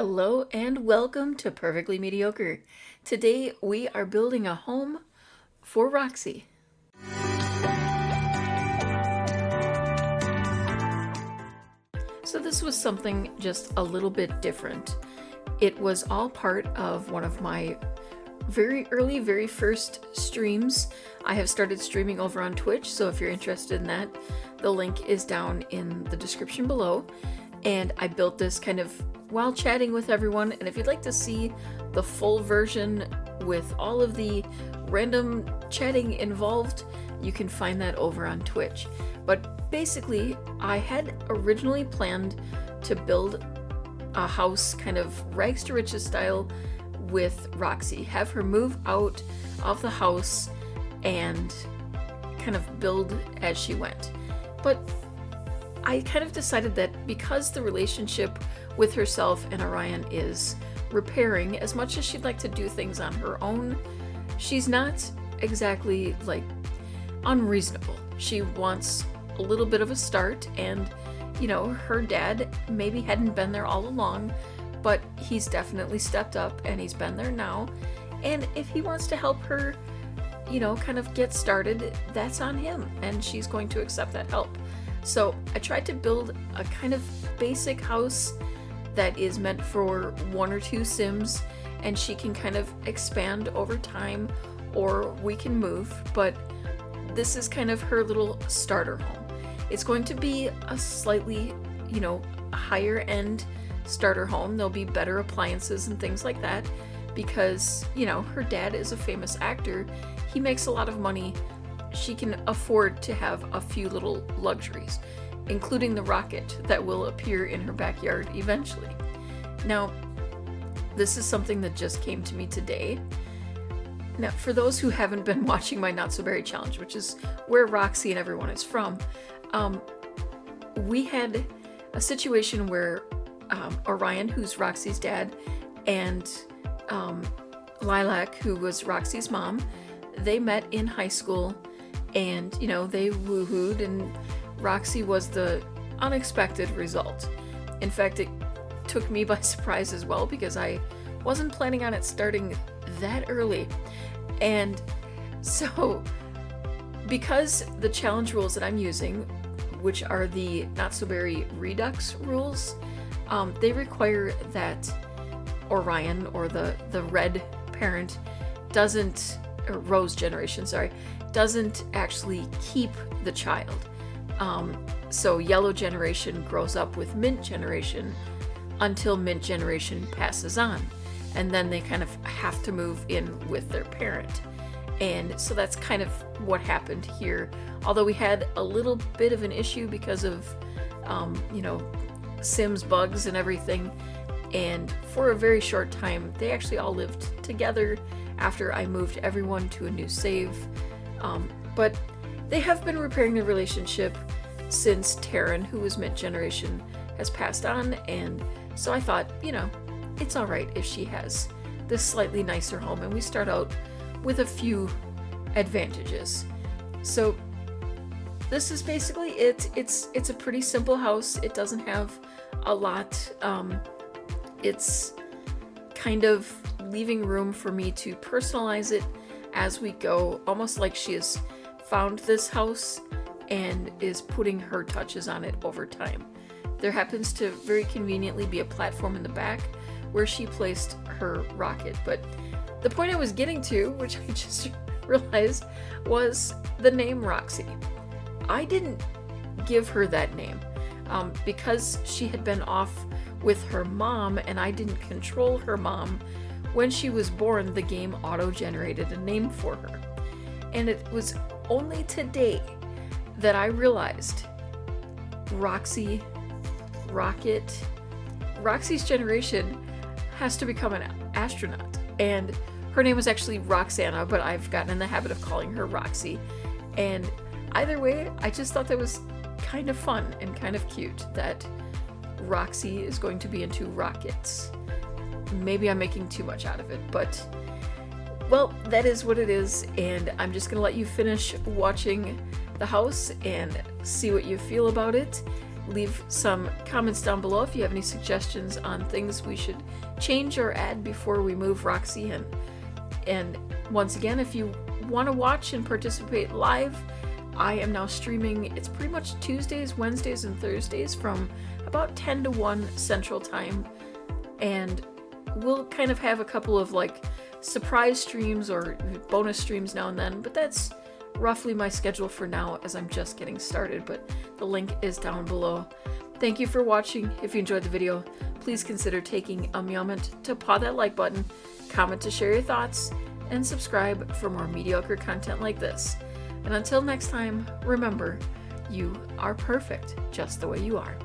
Hello and welcome to Perfectly Mediocre. Today we are building a home for Roxy. So this was something just a little bit different. It was all part of one of my very first streams. I have started streaming over on Twitch, so if you're interested in that, the link is down in the description below. And I built this kind of while chatting with everyone, and if you'd like to see the full version with all of the random chatting involved, you can find that over on Twitch. But basically, I had originally planned to build a house kind of rags to riches style with Roxy, have her move out of the house and kind of build as she went. But I kind of decided that because the relationship with herself and Orion is repairing, as much as she'd like to do things on her own, she's not exactly like unreasonable. She wants a little bit of a start, and her dad maybe hadn't been there all along, but he's definitely stepped up and he's been there now. And if he wants to help her, kind of get started, that's on him, and she's going to accept that help. So I tried to build a kind of basic house that is meant for 1 or 2 Sims, and she can kind of expand over time, or we can move, but this is kind of her little starter home. It's going to be a slightly, higher end starter home. There'll be better appliances and things like that because, her dad is a famous actor. He makes a lot of money. She can afford to have a few little luxuries, including the rocket that will appear in her backyard eventually. Now, this is something that just came to me today. Now, for those who haven't been watching my Not So Berry Challenge, which is where Roxy and everyone is from, we had a situation where Orion, who's Roxy's dad, and Lilac, who was Roxy's mom, they met in high school, and they woohooed, and Roxy was the unexpected result. In fact, it took me by surprise as well because I wasn't planning on it starting that early. And so, because the challenge rules that I'm using, which are the Not So Berry Redux rules, they require that Orion, or the red parent, Rose generation, doesn't actually keep the child. So yellow generation grows up with mint generation until mint generation passes on, and then they kind of have to move in with their parent. And so that's kind of what happened here, although we had a little bit of an issue because of Sims bugs and everything. And for a very short time, they actually all lived together after I moved everyone to a new save. But they have been repairing the relationship since Taryn, who was mint generation, has passed on. And so I thought, it's all right if she has this slightly nicer home, and we start out with a few advantages. So this is basically it. It's a pretty simple house. It doesn't have a lot. It's kind of leaving room for me to personalize it as we go, almost like she has found this house and is putting her touches on it over time. There happens to very conveniently be a platform in the back where she placed her rocket. But the point I was getting to, which I just realized, was the name Roxy. I didn't give her that name because she had been off with her mom, and I didn't control her mom. When she was born, the game auto-generated a name for her. And it was only today that I realized Roxy, Rocket, Roxy's generation has to become an astronaut. And her name was actually Roxana, but I've gotten in the habit of calling her Roxy. And either way, I just thought that was kind of fun and kind of cute that Roxy is going to be into rockets. Maybe I'm making too much out of it, but well, that is what it is, and I'm just gonna let you finish watching the house and see what you feel about it. Leave some comments down below if you have any suggestions on things we should change or add before we move Roxy in. And once again, if you want to watch and participate live, I am now streaming. It's pretty much Tuesdays, Wednesdays, and Thursdays from about 10 to 1 Central Time. And we'll kind of have a couple of like surprise streams or bonus streams now and then, but that's roughly my schedule for now as I'm just getting started, but the link is down below. Thank you for watching. If you enjoyed the video, please consider taking a moment to paw that like button, comment to share your thoughts, and subscribe for more mediocre content like this. And until next time, remember, you are perfect just the way you are.